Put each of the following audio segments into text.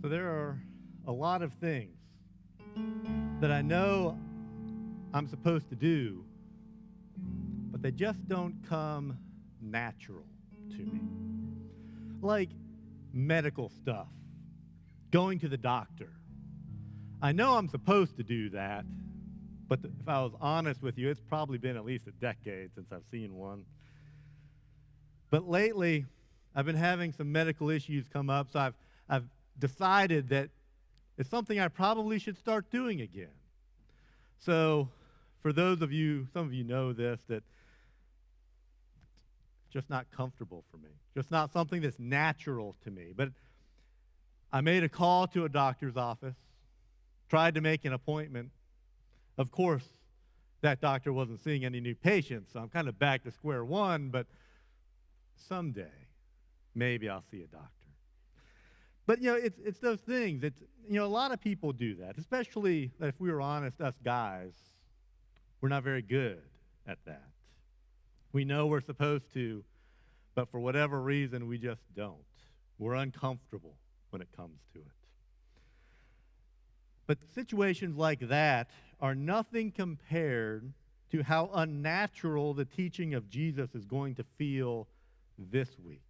So there are a lot of things that I know I'm supposed to do, but they just don't come natural to me. Like medical stuff, going to the doctor. I know I'm supposed to do that, but if I was honest with you, it's probably been at least a decade since I've seen one. But lately, I've been having some medical issues come up, so I've decided that it's something I probably should start doing again. So for those of you, some of you know this, that it's just not comfortable for me. Just not something that's natural to me. But I made a call to a doctor's office, tried to make an appointment. Of course, that doctor wasn't seeing any new patients, so I'm kind of back to square one, but someday, maybe I'll see a doctor. But, it's those things. It's, a lot of people do that, especially if we were honest, us guys, we're not very good at that. We know we're supposed to, but for whatever reason, we just don't. We're uncomfortable when it comes to it. But situations like that are nothing compared to how unnatural the teaching of Jesus is going to feel this week.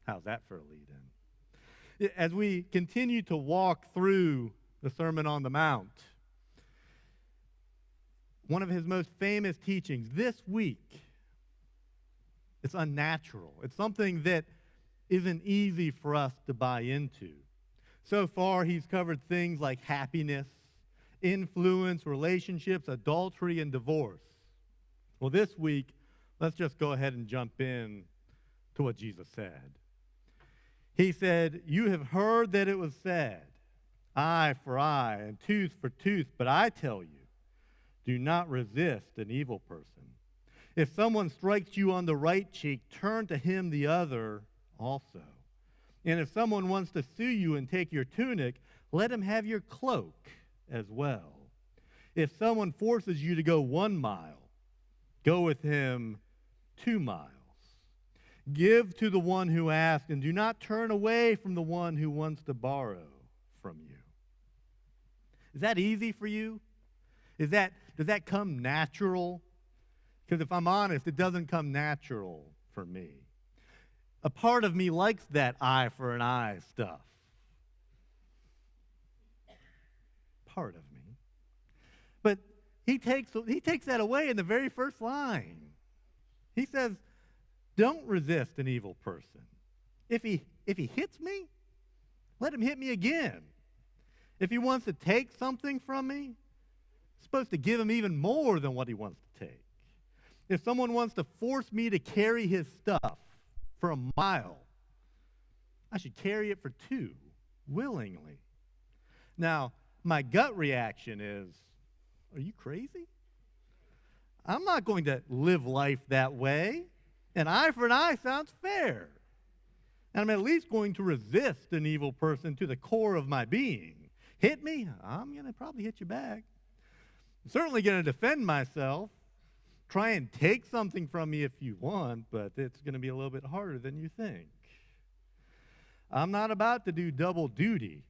How's that for a lead-in? As we continue to walk through the Sermon on the Mount, one of his most famous teachings this week, it's unnatural. It's something that isn't easy for us to buy into. So far, he's covered things like happiness, influence, relationships, adultery, and divorce. Well, this week, let's just go ahead and jump in to what Jesus said. He said, "You have heard that it was said, eye for eye and tooth for tooth, but I tell you, do not resist an evil person. If someone strikes you on the right cheek, turn to him the other also. And if someone wants to sue you and take your tunic, let him have your cloak as well. If someone forces you to go 1 mile, go with him 2 miles. Give to the one who asks, and do not turn away from the one who wants to borrow from you." Is that easy for you? Does that come natural? Because if I'm honest, it doesn't come natural for me. A part of me likes that eye for an eye stuff. Part of me. But he takes that away in the very first line. He says, don't resist an evil person. If he hits me, let him hit me again. If he wants to take something from me, I'm supposed to give him even more than what he wants to take. If someone wants to force me to carry his stuff for 1 mile, I should carry it for 2 willingly. Now, my gut reaction is, are you crazy? I'm not going to live life that way. An eye for an eye sounds fair. And I'm at least going to resist an evil person to the core of my being. Hit me, I'm going to probably hit you back. I'm certainly going to defend myself. Try and take something from me if you want, but it's going to be a little bit harder than you think. I'm not about to do double duty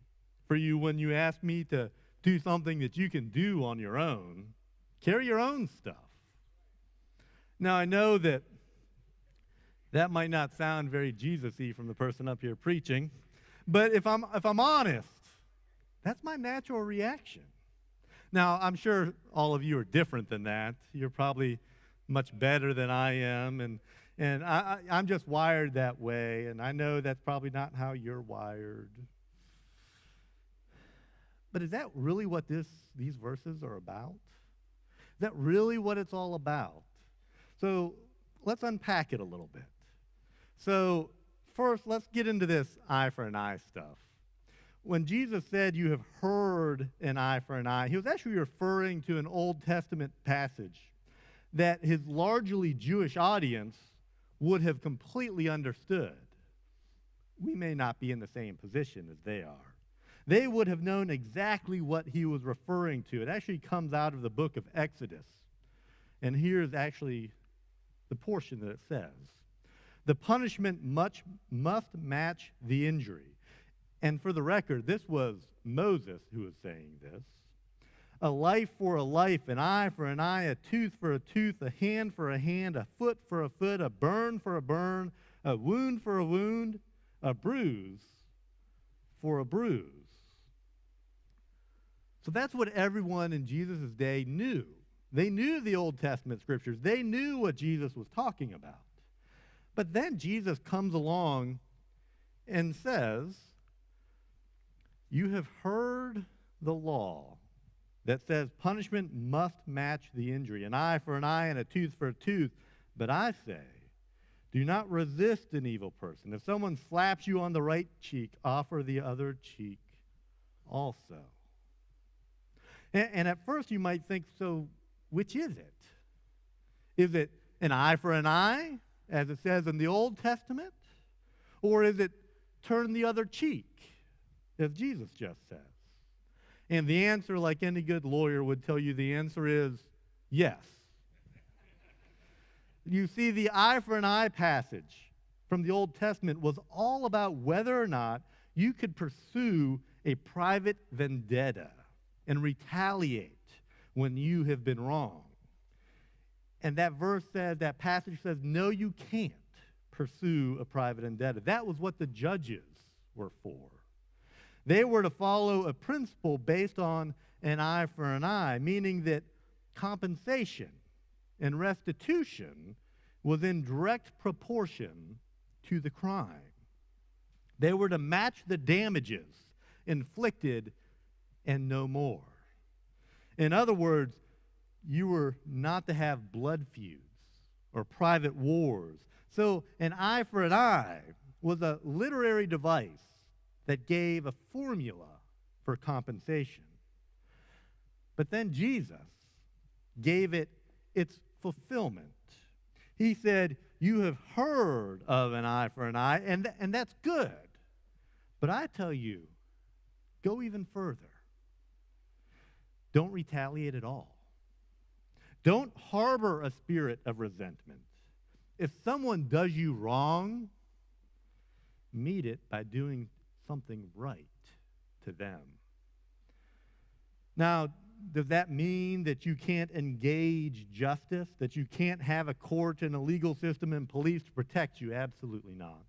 for you when you ask me to do something that you can do on your own. Carry your own stuff. Now, I know that might not sound very Jesus-y from the person up here preaching, but if I'm honest, that's my natural reaction. Now, I'm sure all of you are different than that. You're probably much better than I am, and I'm just wired that way, and I know that's probably not how you're wired. But is that really what these verses are about? Is that really what it's all about? So let's unpack it a little bit. So first, let's get into this eye for an eye stuff. When Jesus said, "You have heard an eye for an eye," he was actually referring to an Old Testament passage that his largely Jewish audience would have completely understood. We may not be in the same position as they are. They would have known exactly what he was referring to. It actually comes out of the book of Exodus. And here's actually the portion that it says. The punishment must match the injury, And for the record, this was Moses who was saying this. A life for a life, an eye for an eye, a tooth for a tooth, a hand for a hand, a foot for a foot, a burn for a burn, a wound for a wound, a bruise for a bruise. So that's what everyone in Jesus' day knew. They knew the Old Testament scriptures. They knew what Jesus was talking about. But then Jesus comes along and says, you have heard the law that says punishment must match the injury, an eye for an eye and a tooth for a tooth. But I say, do not resist an evil person. If someone slaps you on the right cheek, offer the other cheek also. And at first you might think, so which is it? Is it an eye for an eye, as it says in the Old Testament? Or is it turn the other cheek, as Jesus just says? And the answer, like any good lawyer would tell you, the answer is yes. You see, the eye for an eye passage from the Old Testament was all about whether or not you could pursue a private vendetta and retaliate when you have been wrong. And that verse says, that passage says, no, you can't pursue a private vendetta. That was what the judges were for. They were to follow a principle based on an eye for an eye, meaning that compensation and restitution was in direct proportion to the crime. They were to match the damages inflicted and no more. In other words, you were not to have blood feuds or private wars. So an eye for an eye was a literary device that gave a formula for compensation. But then Jesus gave it its fulfillment. He said, you have heard of an eye for an eye, and that's good. But I tell you, go even further. Don't retaliate at all. Don't harbor a spirit of resentment. If someone does you wrong, meet it by doing something right to them. Now, does that mean that you can't engage justice, that you can't have a court and a legal system and police to protect you? Absolutely not.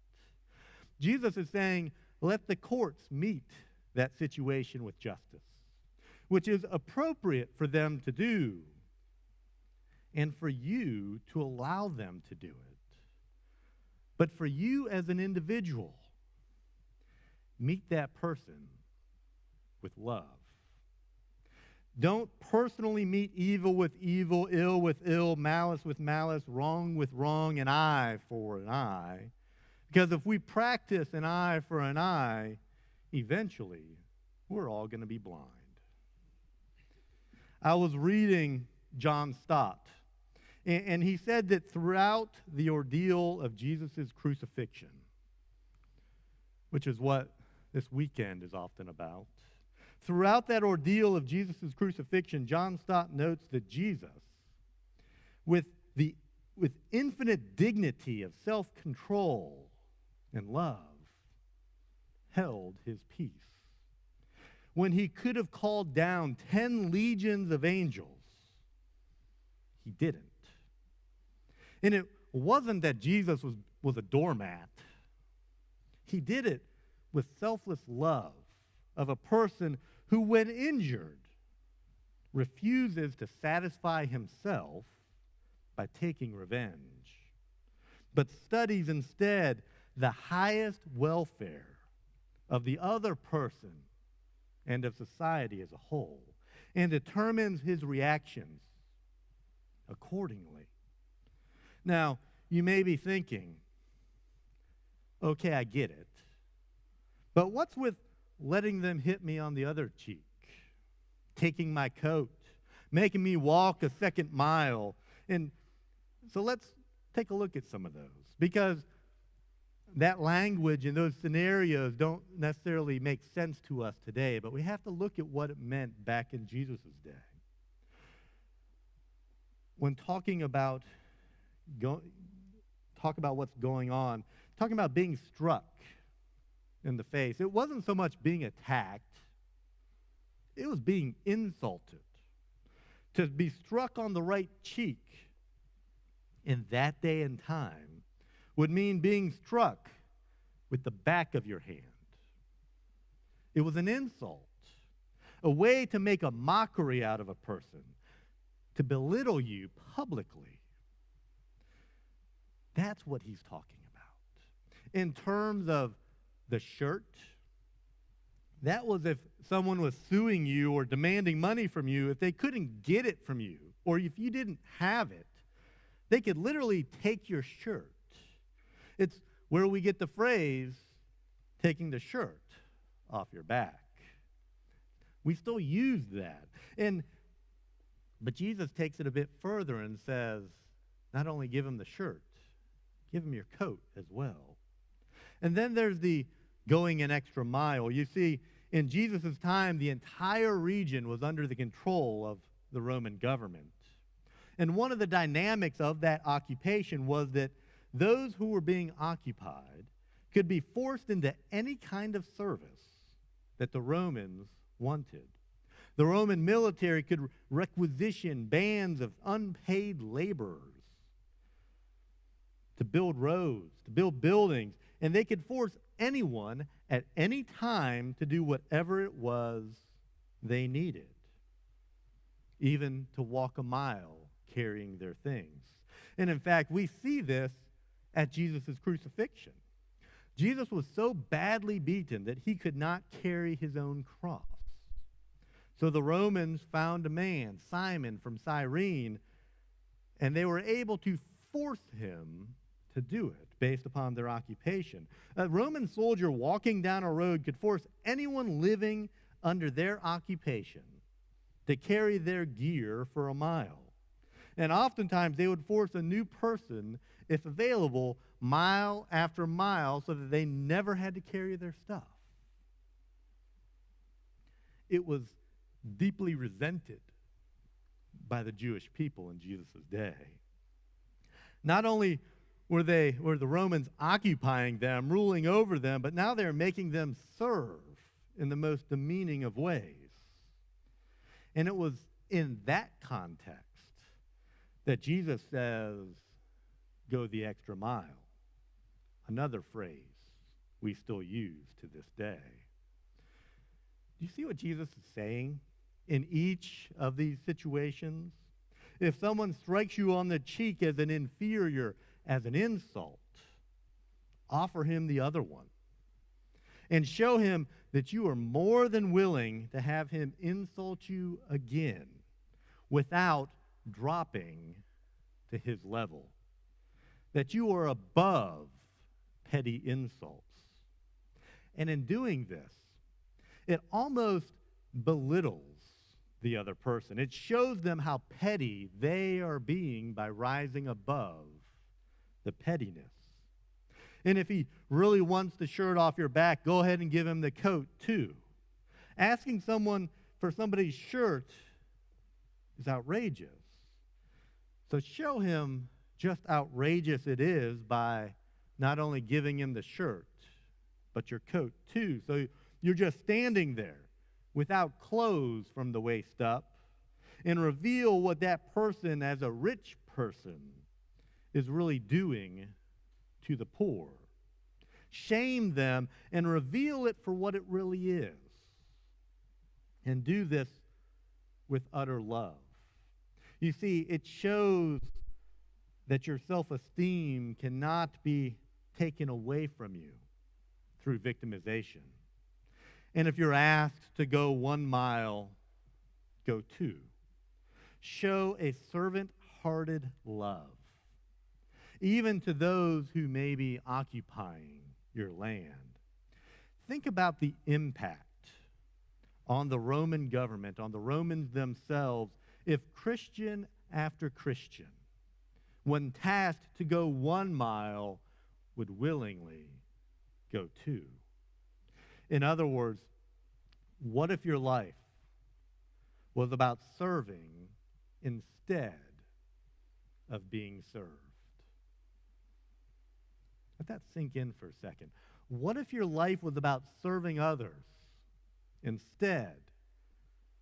Jesus is saying, let the courts meet that situation with justice, which is appropriate for them to do, and for you to allow them to do it. But for you as an individual, meet that person with love. Don't personally meet evil with evil, ill with ill, malice with malice, wrong with wrong, an eye for an eye. Because if we practice an eye for an eye, eventually we're all going to be blind. I was reading John Stott, and he said that throughout the ordeal of Jesus' crucifixion, which is what this weekend is often about, throughout that ordeal of Jesus' crucifixion, John Stott notes that Jesus, with infinite dignity of self-control and love, held his peace. When he could have called down 10 legions of angels, he didn't. And it wasn't that Jesus was a doormat. He did it with selfless love of a person who, when injured, refuses to satisfy himself by taking revenge, but studies instead the highest welfare of the other person and of society as a whole, and determines his reactions accordingly. Now, you may be thinking, okay, I get it, but what's with letting them hit me on the other cheek, taking my coat, making me walk a second mile? And so let's take a look at some of those, because that language and those scenarios don't necessarily make sense to us today, but we have to look at what it meant back in Jesus' day. When talking about what's going on, talking about being struck in the face. It wasn't so much being attacked, it was being insulted. To be struck on the right cheek in that day and time would mean being struck with the back of your hand. It was an insult, a way to make a mockery out of a person, to belittle you publicly. That's what he's talking about. In terms of the shirt, that was if someone was suing you or demanding money from you, if they couldn't get it from you, or if you didn't have it, they could literally take your shirt. It's where we get the phrase, taking the shirt off your back. We still use that. But Jesus takes it a bit further and says, not only give him the shirt, give him your coat as well. And then there's the going an extra mile. You see, in Jesus' time, the entire region was under the control of the Roman government. And one of the dynamics of that occupation was that those who were being occupied could be forced into any kind of service that the Romans wanted. The Roman military could requisition bands of unpaid laborers to build roads, to build buildings, and they could force anyone at any time to do whatever it was they needed, even to walk a mile carrying their things. And in fact, we see this at Jesus' crucifixion. Jesus was so badly beaten that he could not carry his own cross. So the Romans found a man, Simon from Cyrene, and they were able to force him to do it based upon their occupation. A Roman soldier walking down a road could force anyone living under their occupation to carry their gear for a mile. And oftentimes they would force a new person, if available, mile after mile so that they never had to carry their stuff. It was deeply resented by the Jewish people in Jesus' day. Not only were the Romans occupying them, ruling over them, but now they're making them serve in the most demeaning of ways. And it was in that context that Jesus says, go the extra mile. Another phrase we still use to this day. Do you see what Jesus is saying in each of these situations? If someone strikes you on the cheek as an inferior, as an insult, offer him the other one. And show him that you are more than willing to have him insult you again without dropping to his level. That you are above petty insults. And in doing this, it almost belittles the other person. It shows them how petty they are being by rising above the pettiness. And if he really wants the shirt off your back, go ahead and give him the coat too. Asking someone for somebody's shirt is outrageous. So show him just outrageous it is by not only giving him the shirt, but your coat too. So you're just standing there without clothes from the waist up, and reveal what that person as a rich person is really doing to the poor. Shame them and reveal it for what it really is. And do this with utter love. You see, it shows that your self-esteem cannot be taken away from you through victimization. And if you're asked to go 1 mile, go 2. Show a servant-hearted love, even to those who may be occupying your land. Think about the impact on the Roman government, on the Romans themselves, if Christian after Christian, when tasked to go 1 mile, would willingly go 2. In other words, what if your life was about serving instead of being served? Let that sink in for a second. What if your life was about serving others instead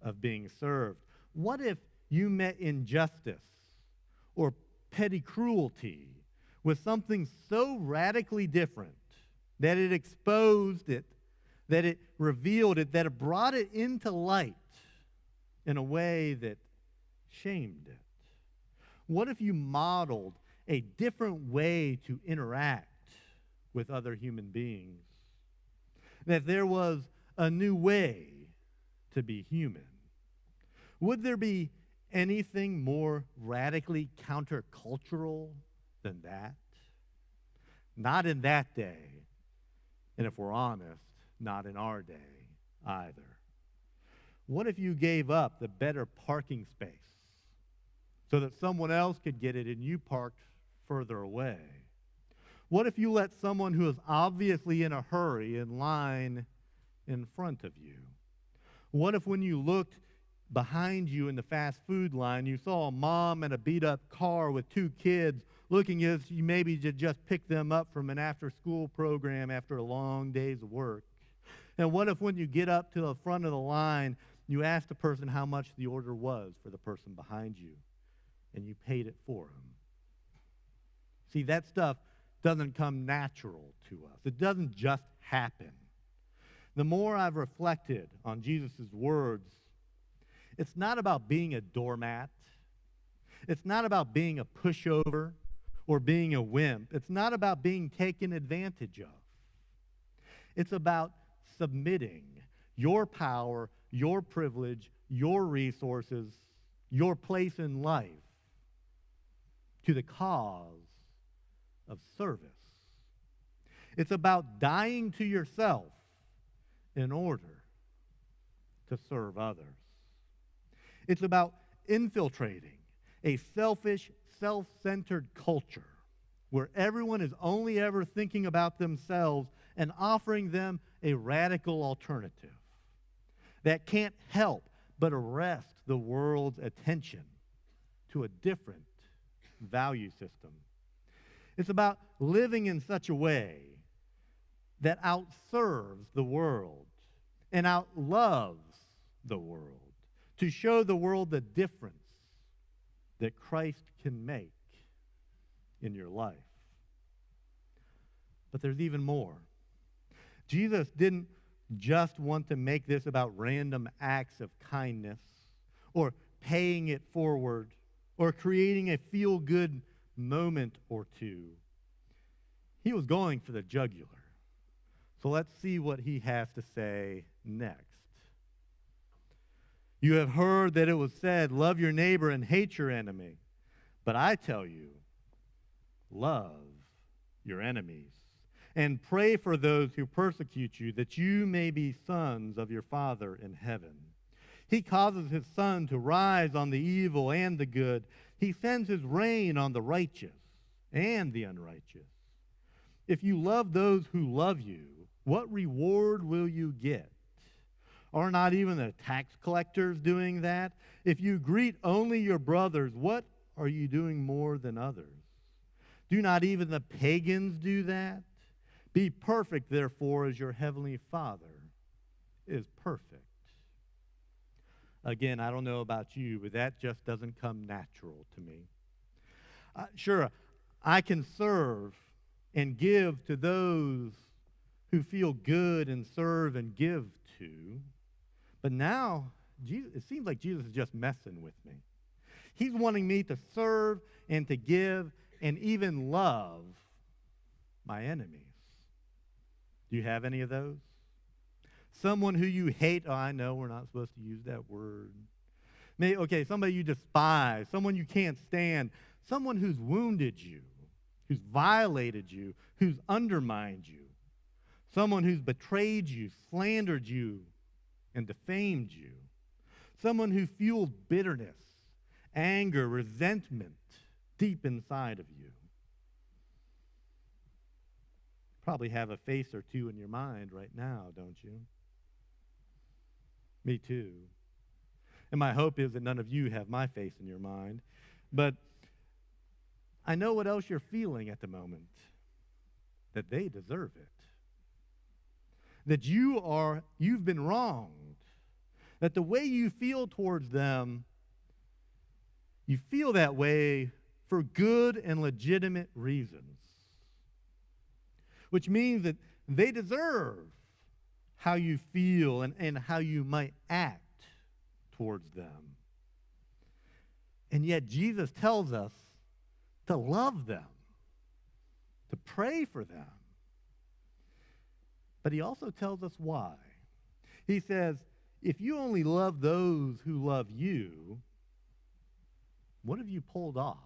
of being served? What if you met injustice or petty cruelty with something so radically different that it exposed it, that it revealed it, that it brought it into light in a way that shamed it? What if you modeled a different way to interact with other human beings? That there was a new way to be human? Would there be anything more radically countercultural than that? Not in that day, and if we're honest, not in our day either. What if you gave up the better parking space so that someone else could get it and you parked further away? What if you let someone who is obviously in a hurry in line in front of you? What if when you looked behind you in the fast food line, you saw a mom in a beat-up car with two kids looking as you maybe just picked them up from an after-school program after a long day's work? And what if when you get up to the front of the line, you ask the person how much the order was for the person behind you, and you paid it for them? See, that stuff doesn't come natural to us. It doesn't just happen. The more I've reflected on Jesus' words, it's not about being a doormat. It's not about being a pushover or being a wimp. It's not about being taken advantage of. It's about submitting your power, your privilege, your resources, your place in life to the cause of service. It's about dying to yourself in order to serve others. It's about infiltrating a selfish, self-centered culture where everyone is only ever thinking about themselves and offering them a radical alternative that can't help but arrest the world's attention to a different value system. It's about living in such a way that outserves the world and outloves the world, to show the world the difference that Christ can make in your life. But there's even more. Jesus didn't just want to make this about random acts of kindness or paying it forward or creating a feel-good moment or two. He was going for the jugular. So let's see what he has to say next. You have heard that it was said, love your neighbor and hate your enemy. But I tell you, love your enemies and pray for those who persecute you, that you may be sons of your Father in heaven. He causes his sun to rise on the evil and the good. He sends his rain on the righteous and the unrighteous. If you love those who love you, what reward will you get? Are not even the tax collectors doing that? If you greet only your brothers, what are you doing more than others? Do not even the pagans do that? Be perfect, therefore, as your heavenly Father is perfect. Again, I don't know about you, but that just doesn't come natural to me. Sure, I can serve and give to those who feel good and serve and give to. But now, it seems like Jesus is just messing with me. He's wanting me to serve and to give and even love my enemies. Do you have any of those? Someone who you hate. Oh, I know we're not supposed to use that word. Okay, somebody you despise, someone you can't stand, someone who's wounded you, who's violated you, who's undermined you, someone who's betrayed you, slandered you, and defamed you, someone who fuels bitterness, anger, resentment deep inside of you. Probably have a face or two in your mind right now, don't you? Me too. And my hope is that none of you have my face in your mind. But I know what else you're feeling at the moment, that they deserve it. that you've been wronged, that the way you feel towards them, you feel that way for good and legitimate reasons, which means that they deserve how you feel and how you might act towards them. And yet Jesus tells us to love them, to pray for them. But he also tells us why. He says, if you only love those who love you, what have you pulled off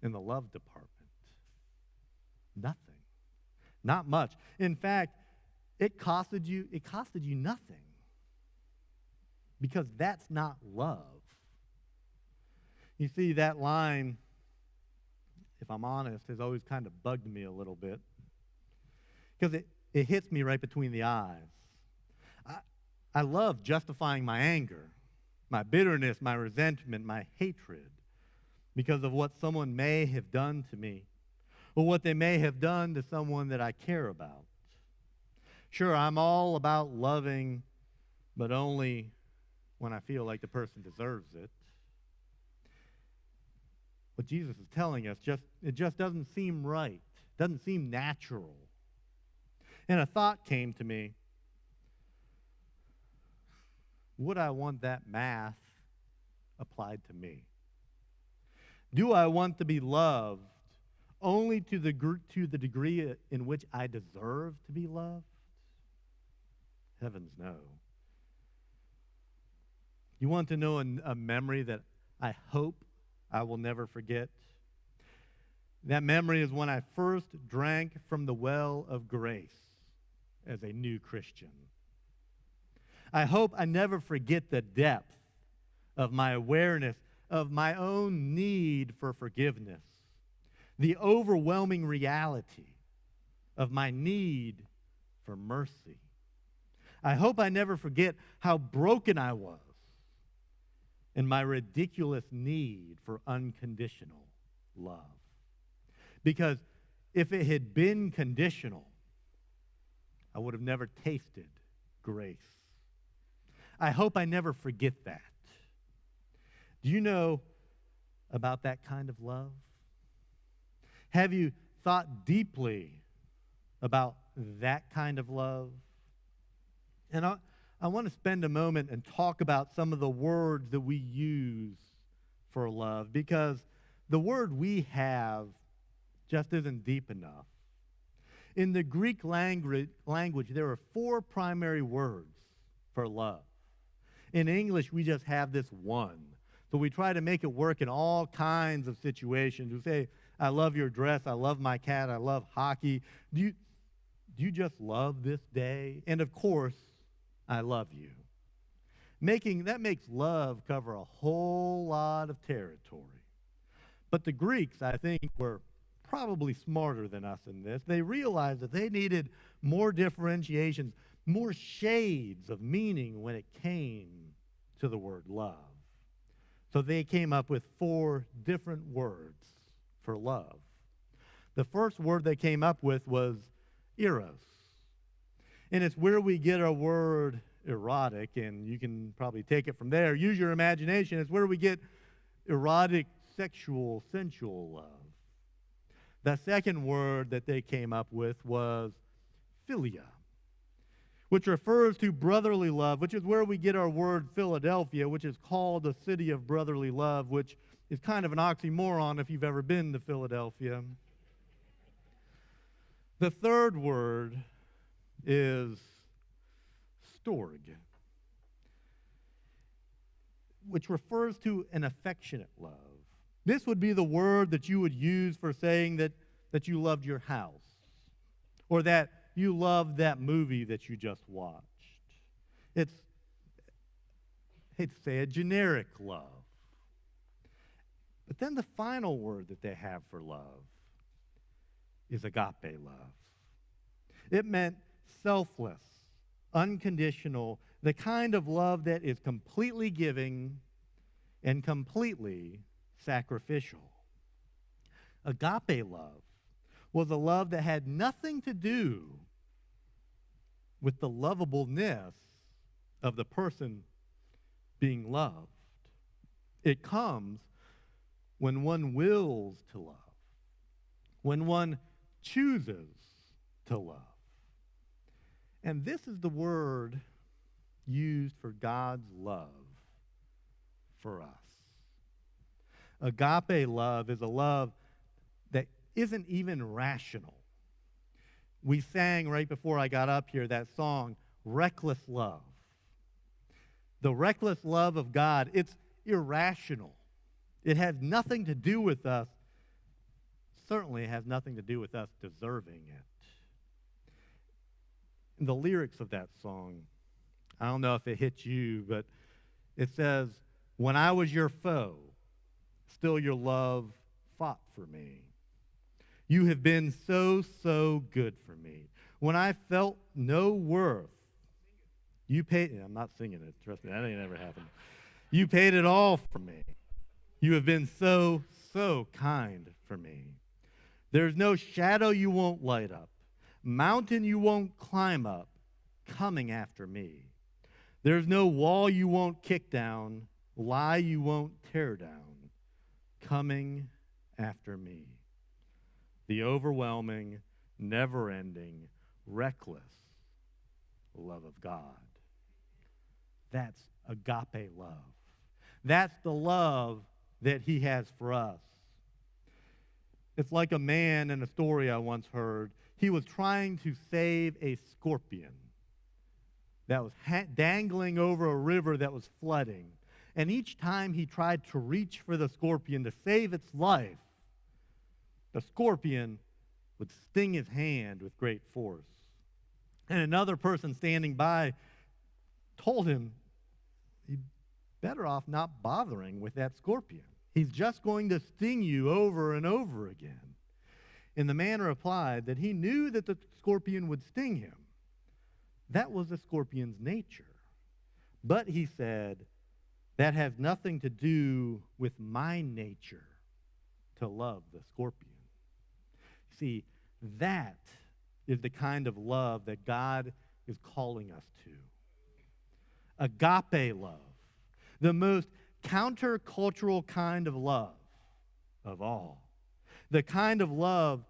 in the love department? Nothing. Not much. In fact, it costed you nothing. Because that's not love. You see, that line, if I'm honest, has always kind of bugged me a little bit. Because it hits me right between the eyes. I love justifying my anger, my bitterness, my resentment, my hatred, because of what someone may have done to me, or what they may have done to someone that I care about. Sure, I'm all about loving, but only when I feel like the person deserves it. What Jesus is telling us, it just doesn't seem right, doesn't seem natural. And a thought came to me. Would I want that math applied to me? Do I want to be loved only to the degree in which I deserve to be loved? Heavens no. You want to know a memory that I hope I will never forget? That memory is when I first drank from the well of grace as a new Christian. I hope I never forget the depth of my awareness of my own need for forgiveness, the overwhelming reality of my need for mercy. I hope I never forget how broken I was and my ridiculous need for unconditional love. Because if it had been conditional, I would have never tasted grace. I hope I never forget that. Do you know about that kind of love? Have you thought deeply about that kind of love? And I want to spend a moment and talk about some of the words that we use for love, because the word we have just isn't deep enough. In the Greek language, there are 4 primary words for love. In English, we just have this one. So we try to make it work in all kinds of situations. We say, I love your dress, I love my cat, I love hockey. Do you just love this day? And of course, I love you. That makes love cover a whole lot of territory. But the Greeks, I think, were probably smarter than us in this. They realized that they needed more differentiations, more shades of meaning when it came to the word love. So they came up with 4 different words for love. The first word they came up with was eros. And it's where we get our word erotic, and you can probably take it from there. Use your imagination. It's where we get erotic, sexual, sensual love. The second word that they came up with was philia, which refers to brotherly love, which is where we get our word Philadelphia, which is called the city of brotherly love, which is kind of an oxymoron if you've ever been to Philadelphia. The third word is storge, which refers to an affectionate love. This would be the word that you would use for saying that you loved your house, or that you loved that movie that you just watched. It's, I hate to say, a generic love. But then the final word that they have for love is agape love. It meant selfless, unconditional, the kind of love that is completely giving and completely sacrificial. Agape love was a love that had nothing to do with the lovableness of the person being loved. It comes when one wills to love, when one chooses to love. And this is the word used for God's love for us. Agape love is a love that isn't even rational. We sang right before I got up here that song, Reckless Love. The reckless love of God, it's irrational. It has nothing to do with us. Certainly it has nothing to do with us deserving it. In the lyrics of that song, I don't know if it hits you, but it says, when I was your foe, still your love fought for me. You have been so, so good for me. When I felt no worth, you paid, I'm not singing it, trust me, that ain't ever happened. You paid it all for me. You have been so, so kind for me. There's no shadow you won't light up, mountain you won't climb up, coming after me. There's no wall you won't kick down, lie you won't tear down, coming after me. The overwhelming, never-ending, reckless love of God. That's agape love. That's the love that he has for us. It's like a man in a story I once heard. He was trying to save a scorpion that was dangling over a river that was flooding. And each time he tried to reach for the scorpion to save its life, the scorpion would sting his hand with great force. And another person standing by told him he'd better off not bothering with that scorpion. He's just going to sting you over and over again. And the man replied that he knew that the scorpion would sting him. That was the scorpion's nature. But he said, that has nothing to do with my nature to love the scorpion. See, that is the kind of love that God is calling us to. Agape love, the most countercultural kind of love of all. The kind of love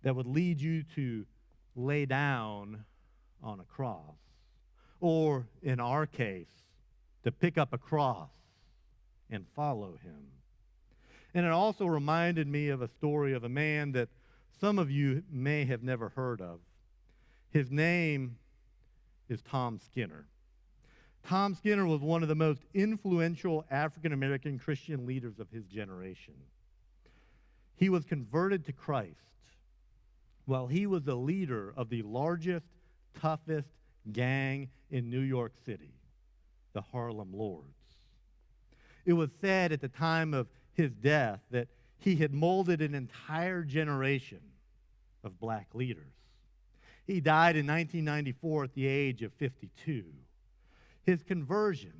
that would lead you to lay down on a cross, or in our case, to pick up a cross and follow him. And it also reminded me of a story of a man that some of you may have never heard of. His name is Tom Skinner. Tom Skinner was one of the most influential African-American Christian leaders of his generation. He was converted to Christ while he was the leader of the largest, toughest gang in New York City, the Harlem Lords. It was said at the time of his death that he had molded an entire generation of black leaders. He died in 1994 at the age of 52. His conversion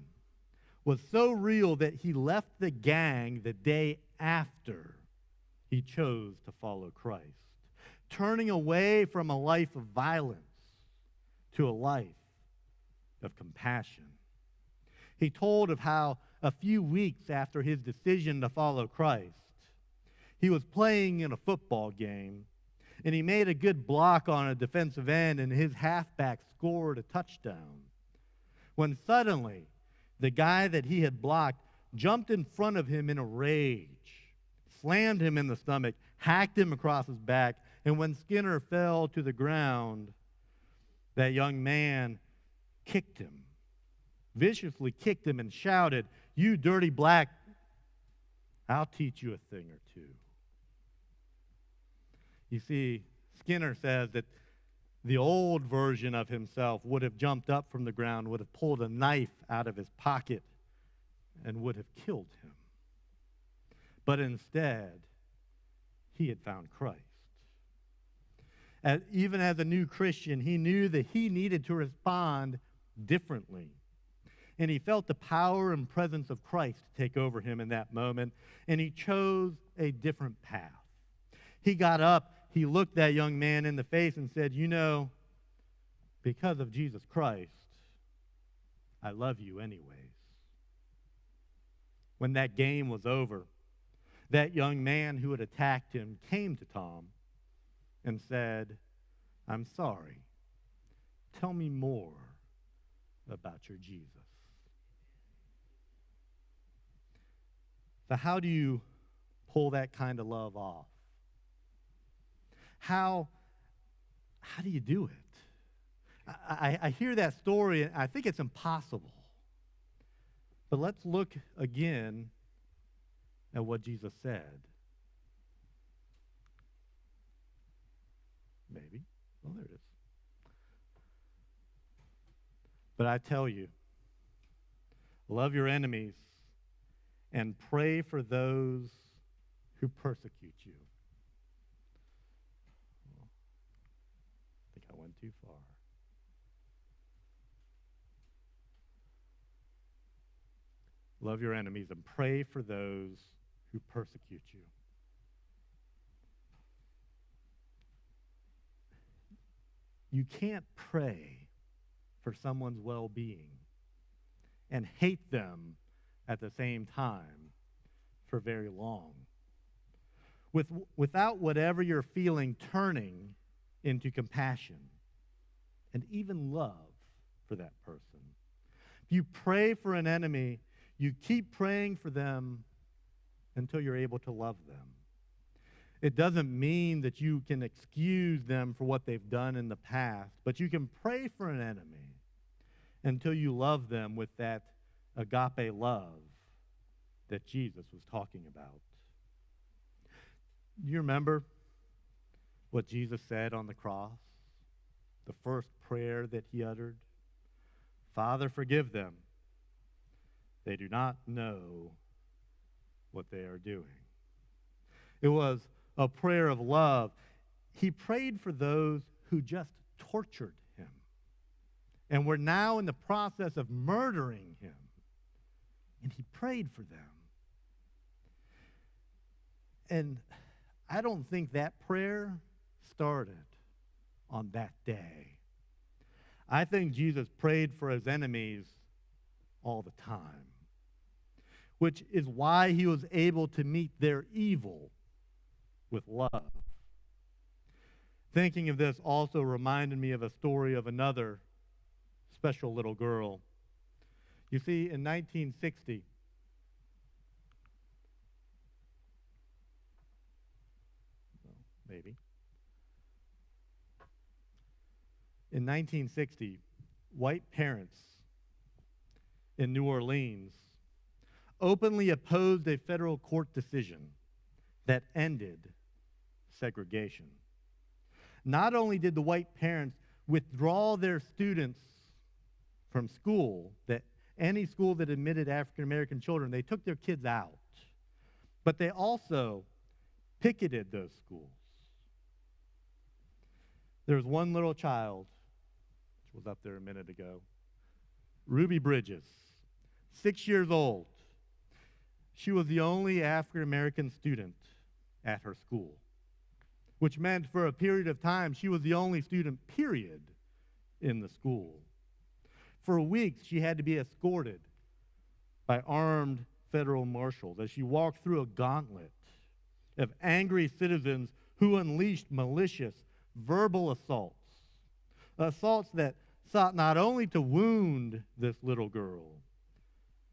was so real that he left the gang the day after he chose to follow Christ, turning away from a life of violence to a life of compassion. He told of how a few weeks after his decision to follow Christ, he was playing in a football game, and he made a good block on a defensive end, and his halfback scored a touchdown. When suddenly, the guy that he had blocked jumped in front of him in a rage, slammed him in the stomach, hacked him across his back, and when Skinner fell to the ground, that young man kicked him, viciously kicked him and shouted, "You dirty black, I'll teach you a thing or two." You see, Skinner says that the old version of himself would have jumped up from the ground, would have pulled a knife out of his pocket, and would have killed him. But instead, he had found Christ. Even as a new Christian, he knew that he needed to respond differently. And he felt the power and presence of Christ take over him in that moment, and he chose a different path. He got up, he looked that young man in the face and said, "You know, because of Jesus Christ, I love you anyways. When that game was over, that young man who had attacked him came to Tom and said, I'm sorry. Tell me more about your Jesus. So how do you pull that kind of love off? How do you do it? I hear that story, and I think it's impossible. But let's look again at what Jesus said. Maybe. Oh, there it is. But I tell you, love your enemies and pray for those who persecute you. Oh, I think I went too far. Love your enemies and pray for those who persecute you. You can't pray for someone's well-being and hate them at the same time for very long. Without whatever you're feeling turning into compassion and even love for that person. If you pray for an enemy, you keep praying for them until you're able to love them. It doesn't mean that you can excuse them for what they've done in the past, but you can pray for an enemy until you love them with that agape love that Jesus was talking about. Do you remember what Jesus said on the cross? The first prayer that he uttered? Father, forgive them. They do not know what they are doing. It was a prayer of love. He prayed for those who just tortured him and were now in the process of murdering him. And he prayed for them. And I don't think that prayer started on that day. I think Jesus prayed for his enemies all the time, which is why he was able to meet their evil with love. Thinking of this also reminded me of a story of another special little girl. You see, in 1960, maybe, in 1960, white parents in New Orleans openly opposed a federal court decision that ended segregation. Not only did the white parents withdraw their students from school, that any school that admitted African American children, they took their kids out, but they also picketed those schools. There was one little child, which was up there a minute ago, Ruby Bridges, 6 years old. She was the only African American student at her school, which meant for a period of time she was the only student, period, in the school. For weeks, she had to be escorted by armed federal marshals as she walked through a gauntlet of angry citizens who unleashed malicious verbal assaults that sought not only to wound this little girl,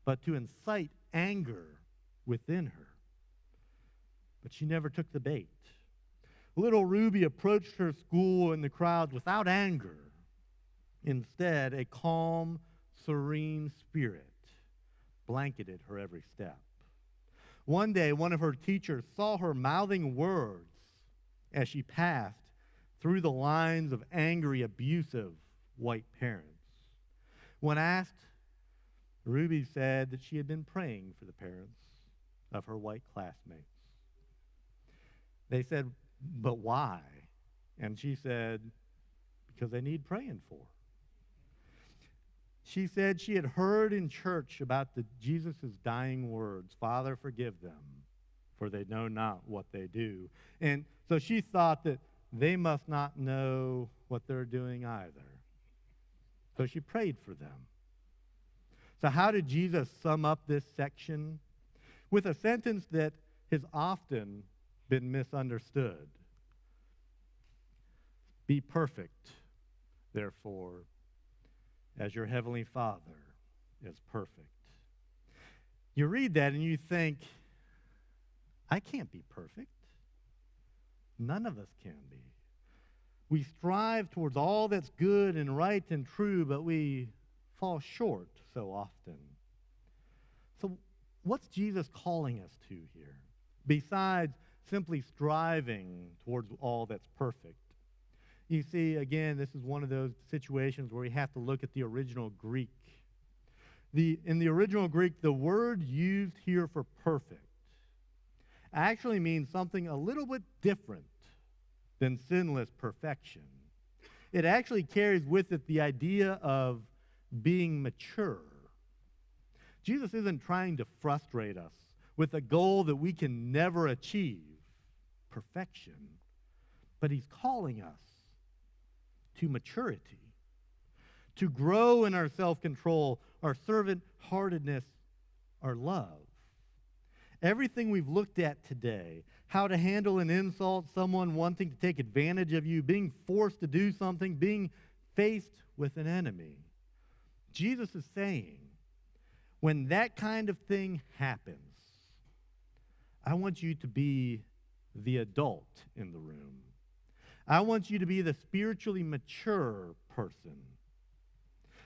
but to incite anger within her. But she never took the bait. Little Ruby approached her school and the crowds without anger. Instead, a calm, serene spirit blanketed her every step. One day, one of her teachers saw her mouthing words as she passed through the lines of angry, abusive white parents. When asked, Ruby said that she had been praying for the parents of her white classmates. They said, but why? And she said, because they need praying for. She said she had heard in church about Jesus' dying words, Father, forgive them, for they know not what they do. And so she thought that they must not know what they're doing either. So she prayed for them. So how did Jesus sum up this section? With a sentence that has often been misunderstood. Be perfect, therefore, as your heavenly Father is perfect. You read that and you think, I can't be perfect. None of us can be. We strive towards all that's good and right and true, but we fall short so often. So what's Jesus calling us to here, besides simply striving towards all that's perfect? You see, again, this is one of those situations where we have to look at the original Greek. In the original Greek, the word used here for perfect actually means something a little bit different than sinless perfection. It actually carries with it the idea of being mature. Jesus isn't trying to frustrate us with a goal that we can never achieve, perfection, but he's calling us to maturity, to grow in our self-control, our servant-heartedness, our love. Everything we've looked at today, how to handle an insult, someone wanting to take advantage of you, being forced to do something, being faced with an enemy. Jesus is saying, when that kind of thing happens, I want you to be the adult in the room. I want you to be the spiritually mature person.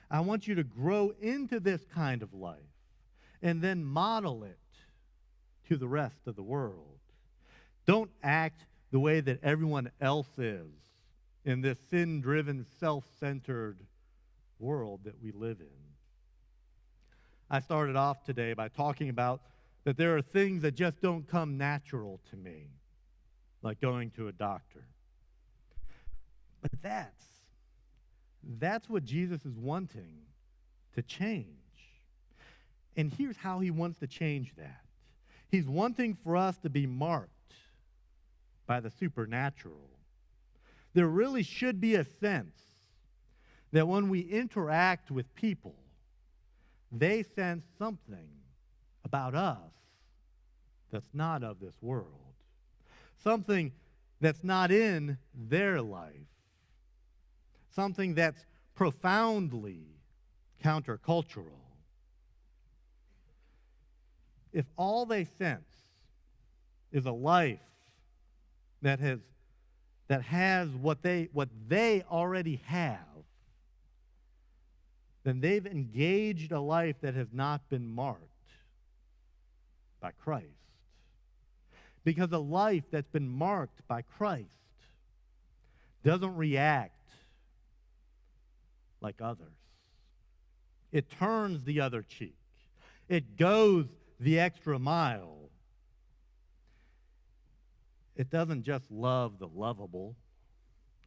I want you to grow into this kind of life and then model it to the rest of the world. Don't act the way that everyone else is in this sin-driven, self-centered world that we live in. I started off today by talking about that there are things that just don't come natural to me, like going to a doctor. But that's what Jesus is wanting to change. And here's how he wants to change that. He's wanting for us to be marked by the supernatural. There really should be a sense that when we interact with people, they sense something about us that's not of this world, something that's not in their life, something that's profoundly countercultural. If all they sense is a life that has what they already have, then they've engaged a life that has not been marked by Christ. Because a life that's been marked by Christ doesn't react like others. It turns the other cheek. It goes the extra mile. It doesn't just love the lovable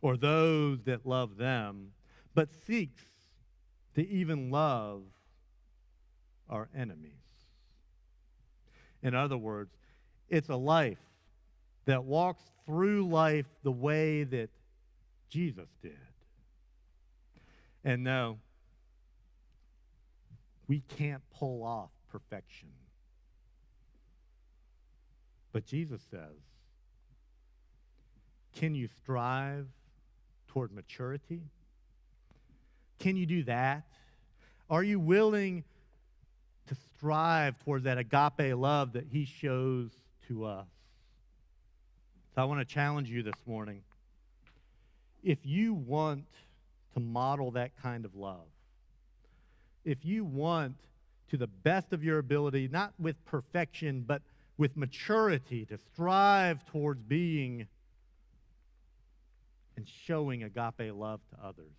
or those that love them, but seeks to even love our enemies. In other words, it's a life that walks through life the way that Jesus did. And no, we can't pull off perfection. But Jesus says, can you strive toward maturity? Can you do that? Are you willing to strive towards that agape love that he shows to us? So I want to challenge you this morning. If you want to model that kind of love, if you want, to the best of your ability, not with perfection, but with maturity, to strive towards being and showing agape love to others,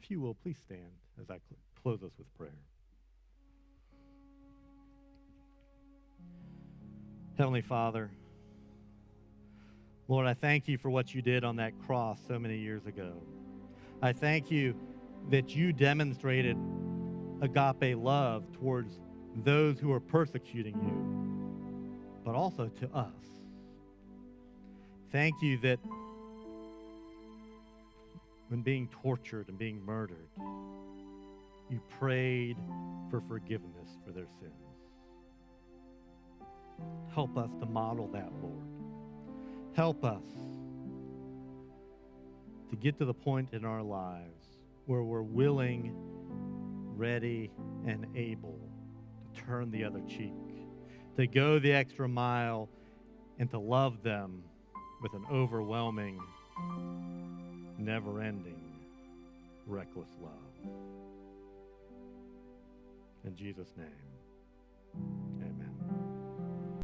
if you will, please stand as I close us with prayer. Heavenly Father, Lord, I thank you for what you did on that cross so many years ago. I thank you that you demonstrated agape love towards those who are persecuting you, but also to us. Thank you that when being tortured and being murdered, you prayed for forgiveness for their sins. Help us to model that, Lord. Help us to get to the point in our lives where we're willing, ready, and able to turn the other cheek, to go the extra mile, and to love them with an overwhelming, never-ending, reckless love. In Jesus' name, amen.